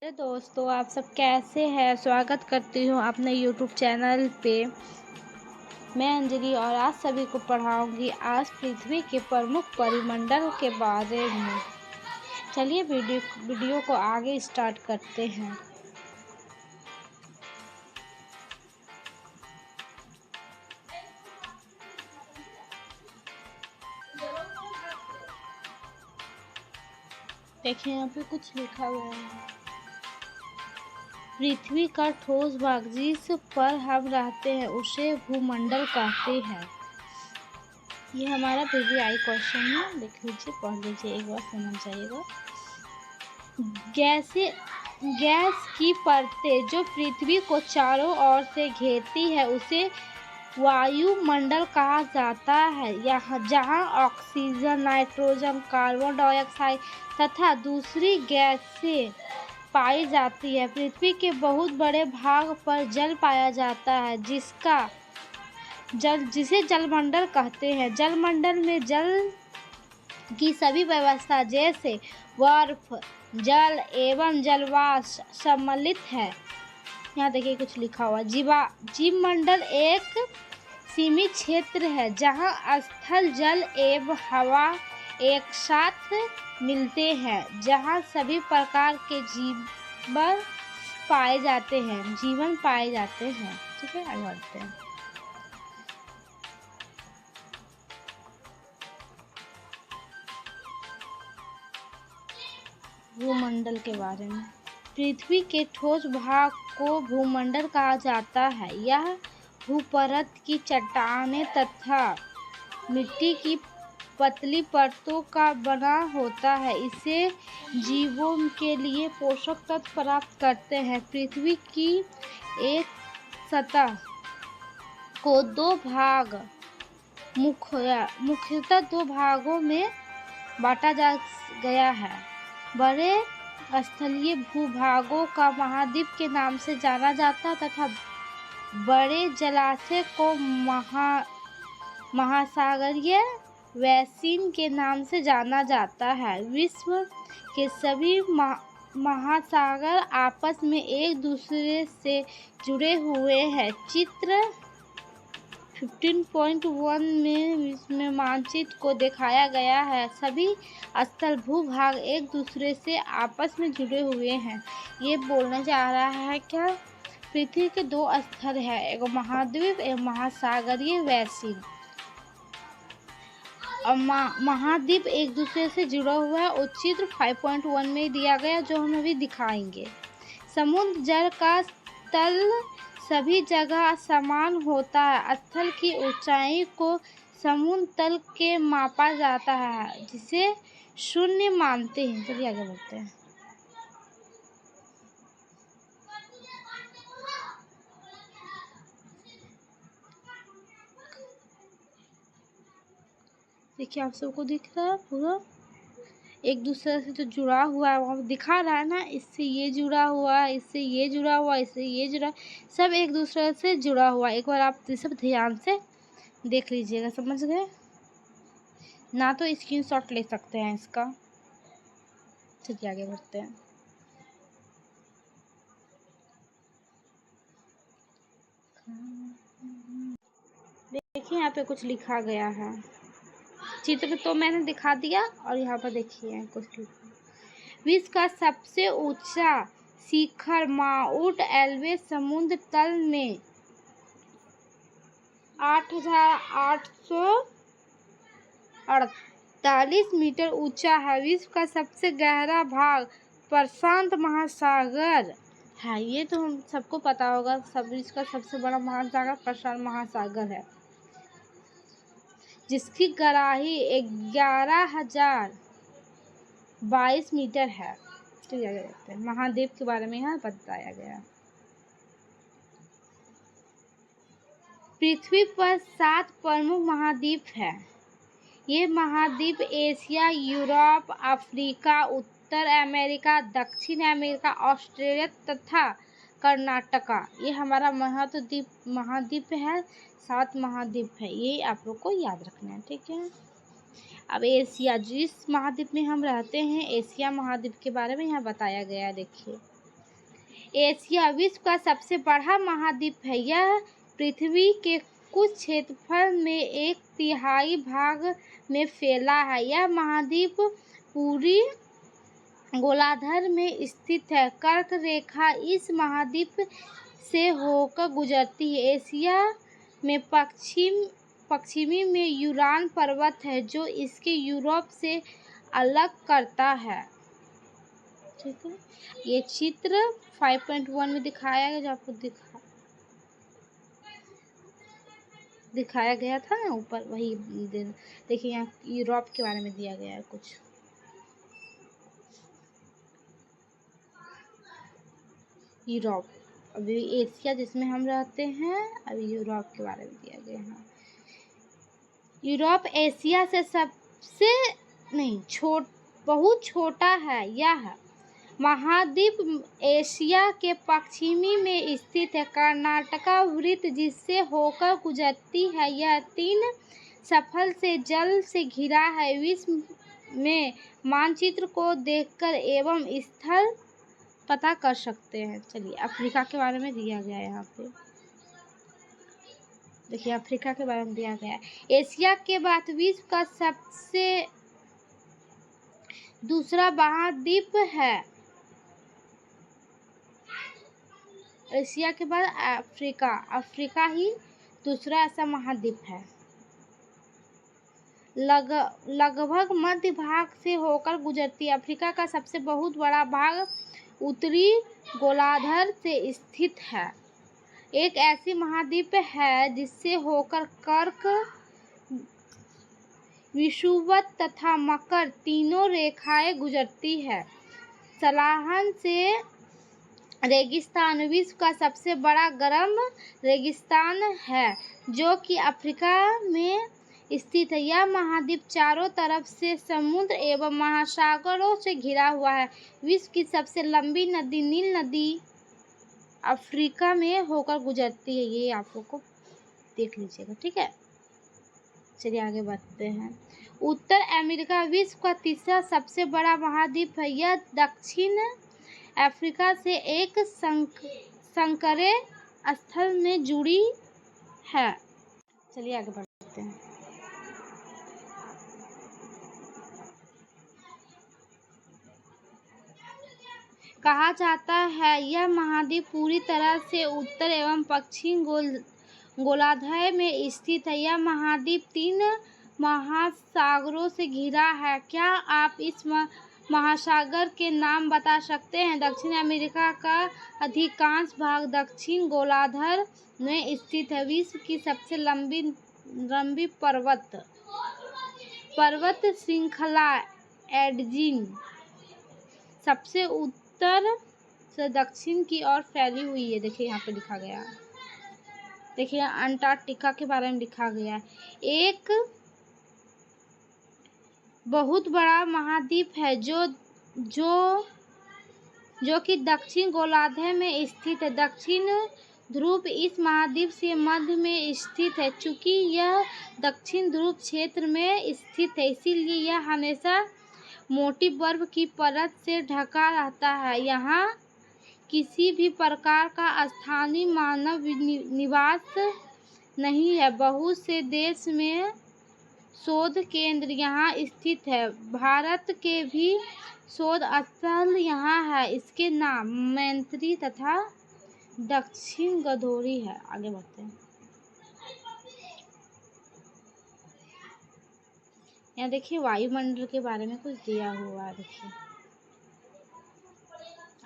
अरे दोस्तों, आप सब कैसे हैं। स्वागत करती हूँ अपने YouTube चैनल पे। मैं अंजलि और आज सभी को पढ़ाऊंगी आज पृथ्वी के प्रमुख परिमंडल के बारे में। चलिए वीडियो को आगे स्टार्ट करते हैं। देखिए यहाँ पे कुछ लिखा हुआ है। पृथ्वी का ठोस भाग जिस पर हम रहते हैं उसे भूमंडल कहते हैं। ये हमारा PBI क्वेश्चन है, देख लीजिए, पढ़ लीजिए, एक बार समझ जाइएगा। गैस की परतें जो पृथ्वी को चारों ओर से घेरती है उसे वायुमंडल कहा जाता है। यहाँ जहाँ ऑक्सीजन, नाइट्रोजन, कार्बन डाइऑक्साइड तथा दूसरी गैसें पाई जाती है। पृथ्वी के बहुत बड़े भाग पर जल पाया जाता है जिसे जलमंडल कहते हैं। जलमंडल में जल की सभी व्यवस्था जैसे बर्फ, जल एवं जलवाष्प सम्मिलित है। यहाँ देखिए कुछ लिखा हुआ। जीवमंडल एक सीमित क्षेत्र है जहाँ स्थल, जल एवं हवा एक साथ मिलते हैं, जहाँ सभी प्रकार के जीवन पाए जाते हैं। ठीक है, आगे बढ़ते हैं। भूमंडल के बारे में। पृथ्वी के ठोस भाग को भूमंडल कहा जाता है। यह भूपरत की चट्टानें तथा मिट्टी की पतली परतों का बना होता है। इसे जीवों के लिए पोषक तत्व प्राप्त करते हैं। पृथ्वी की एक सतह को मुख्यतः दो भागों में बांटा जा गया है। बड़े स्थलीय भूभागों का महाद्वीप के नाम से जाना जाता है तथा बड़े जलाशय को महासागरीय बेसिन के नाम से जाना जाता है। विश्व के सभी महासागर आपस में एक दूसरे से जुड़े हुए हैं। चित्र 15.1 में मानचित्र को दिखाया गया है। सभी स्थल भूभाग एक दूसरे से आपस में जुड़े हुए हैं। ये बोलने जा रहा है क्या पृथ्वी के दो स्तर है, एक महाद्वीप, एक महासागरीय बेसिन। और महाद्वीप एक दूसरे से जुड़ा हुआ है और चित्र 5.1 में दिया गया, जो हम अभी दिखाएंगे। समुद्र जल का तल सभी जगह समान होता है। स्थल की ऊंचाई को समुद्र तल के मापा जाता है, जिसे शून्य मानते हैं। चलिए आगे बढ़ते हैं। देखिए आप सबको दिख रहा है पूरा एक दूसरे से जो जुड़ा हुआ है, वहाँ दिखा रहा है ना, इससे ये जुड़ा हुआ है, इससे ये जुड़ा हुआ, इससे ये जुड़ा, सब एक दूसरे से जुड़ा हुआ। एक बार आप सब ध्यान से देख लीजिएगा, समझ गए ना? तो स्क्रीनशॉट ले सकते हैं इसका। चलिए आगे बढ़ते हैं। देखिए यहाँ पे कुछ लिखा गया है। चित्र तो मैंने दिखा दिया और यहाँ पर देखिए कुछ लिखा। विश्व का सबसे ऊंचा शिखर माउंट एल्ब्रस समुद्र तल में 8,848 मीटर ऊंचा है। विश्व का सबसे गहरा भाग प्रशांत महासागर है। ये तो हम सबको पता होगा। विश्व का सबसे बड़ा महासागर प्रशांत महासागर है, जिसकी गहराई 11,022 मीटर है। महाद्वीप के बारे में यहाँ बताया गया। पृथ्वी पर 7 प्रमुख महाद्वीप हैं। ये महाद्वीप एशिया, यूरोप, अफ्रीका, उत्तर अमेरिका, दक्षिण अमेरिका, ऑस्ट्रेलिया तथा कर्नाटका, ये हमारा महाद्वीप है। 7 महाद्वीप है, ये आप लोग को याद रखना है, ठीक है। अब एशिया, जिस महाद्वीप में हम रहते हैं, एशिया महाद्वीप के बारे में यहाँ बताया गया। देखिए एशिया विश्व का सबसे बड़ा महाद्वीप है। यह पृथ्वी के कुछ क्षेत्रफल में 1/3 भाग में फैला है। यह महाद्वीप पूरी गोलार्ध में स्थित है। कर्क रेखा इस महाद्वीप से होकर गुजरती है। एशिया में पश्चिमी में यूरान पर्वत है जो इसके यूरोप से अलग करता है। ठीक है, ये चित्र 5.1 में दिखाया गया, जो आपको दिखाया गया था ना ऊपर, वही देखिए यहाँ यूरोप के बारे में दिया गया है कुछ। यूरोप, अभी एशिया जिसमें हम रहते हैं, अभी यूरोप के बारे में दिया गया है। यूरोप एशिया से बहुत छोटा है। यह महाद्वीप एशिया के पश्चिमी में स्थित है। कर्नाटका वृत्त जिससे होकर गुजरती है, यह 3 सफल से जल से घिरा है। विश्व में मानचित्र को देखकर एवं स्थल पता कर सकते हैं। चलिए, अफ्रीका के बारे में दिया गया है यहाँ पे, देखिए अफ्रीका के बारे में दिया गया है। एशिया के बाद विश्व का सबसे दूसरा महाद्वीप है। एशिया के बाद अफ्रीका ही दूसरा ऐसा महाद्वीप है। लगभग मध्य भाग से होकर गुजरती है। अफ्रीका का सबसे बहुत बड़ा भाग उत्तरी गोलार्ध से स्थित है। एक ऐसी महाद्वीप है जिससे होकर कर्क, विषुवत तथा मकर तीनों रेखाएं गुजरती है। सलाहन से रेगिस्तान विश्व का सबसे बड़ा गर्म रेगिस्तान है जो कि अफ्रीका में स्थित है। यह महाद्वीप चारों तरफ से समुद्र एवं महासागरों से घिरा हुआ है। विश्व की सबसे लंबी नदी नील नदी अफ्रीका में होकर गुजरती है। ये आप लोग को देख लीजिएगा, ठीक है। चलिए आगे बढ़ते हैं। उत्तर अमेरिका विश्व का तीसरा सबसे बड़ा महाद्वीप है। यह दक्षिण अफ्रीका से एक संकरे स्थल में जुड़ी है। चलिए आगे बढ़ते हैं। कहा जाता है यह महाद्वीप पूरी तरह से उत्तर एवं पश्चिम गोलार्ध में स्थित है। यह महाद्वीप 3 महासागरों से घिरा है। क्या आप इस महासागर के नाम बता सकते हैं? दक्षिण अमेरिका का अधिकांश भाग दक्षिण गोलार्ध में स्थित है। विश्व की सबसे लंबी पर्वत श्रृंखला एंडीज सबसे उत्तर से दक्षिण की ओर फैली हुई है। देखिए यहाँ पे लिखा गया, देखिए अंटार्कटिका के बारे में लिखा गया है। एक बहुत बड़ा महाद्वीप है जो कि दक्षिण गोलार्ध में स्थित है। दक्षिण ध्रुव इस महाद्वीप से मध्य में स्थित है। चूंकि यह दक्षिण ध्रुव क्षेत्र में स्थित है, इसीलिए यह हमेशा मोटी बर्फ की परत से ढका रहता है। यहाँ किसी भी प्रकार का स्थानीय मानव निवास नहीं है। बहुत से देश में शोध केंद्र यहाँ स्थित है। भारत के भी शोध स्थल यहाँ है। इसके नाम मैत्री तथा दक्षिण गधोरी है। आगे बढ़ते हैं। यहाँ देखिए वायुमंडल के बारे में कुछ दिया हुआ है। देखिए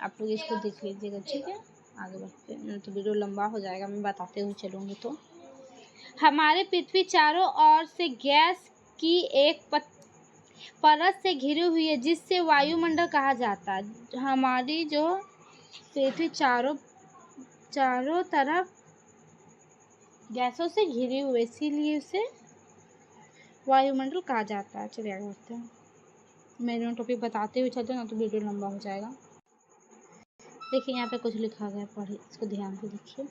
आप लोग इसको देख लीजिएगा, ठीक है। आगे बढ़ते हैं, तो वीडियो लंबा हो जाएगा, मैं बताते हुए चलूँगी। तो हमारे पृथ्वी चारों ओर से गैस की एक परत से घिरी हुई है जिससे वायुमंडल कहा जाता है। हमारी जो पृथ्वी चारों तरफ गैसों से घिरी हुई, इसीलिए उसे वायुमंडल कहा जाता है। चलिए आगे बढ़ते हैं। मैं टॉपिक बताते हुए चलते ना तो वीडियो लंबा हो जाएगा। देखिए यहाँ पे कुछ लिखा गया, पढ़िए, इसको ध्यान से देखिए।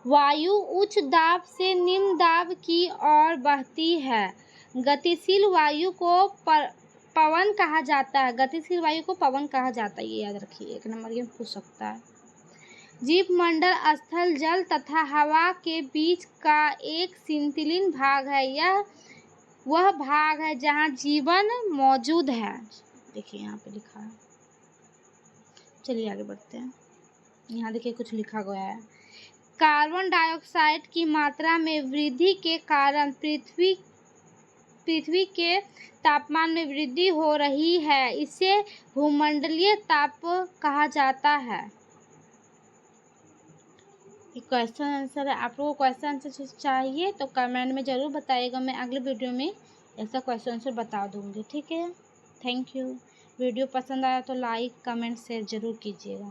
वायु उच्च दाब से निम्न दाब की ओर बहती है। गतिशील वायु को पवन कहा जाता है। गतिशील वायु को पवन कहा जाता है, ये याद रखिए, 1 नंबर ये पूछ सकता है। जीवमंडल स्थल, जल तथा हवा के बीच का एक संतुलित भाग है। यह वह भाग है जहाँ जीवन मौजूद है। देखिए यहाँ पे लिखा है। चलिए आगे बढ़ते हैं। यहाँ देखिए कुछ लिखा गया है। कार्बन डाइऑक्साइड की मात्रा में वृद्धि के कारण पृथ्वी के तापमान में वृद्धि हो रही है। इसे भूमंडलीय ताप कहा जाता है। क्वेश्चन आंसर है। आप लोगों को क्वेश्चन आंसर चाहिए तो कमेंट में ज़रूर बताइएगा। मैं अगले वीडियो में ऐसा क्वेश्चन आंसर बता दूंगी। ठीक है, थैंक यू। वीडियो पसंद आया तो लाइक कमेंट शेयर ज़रूर कीजिएगा।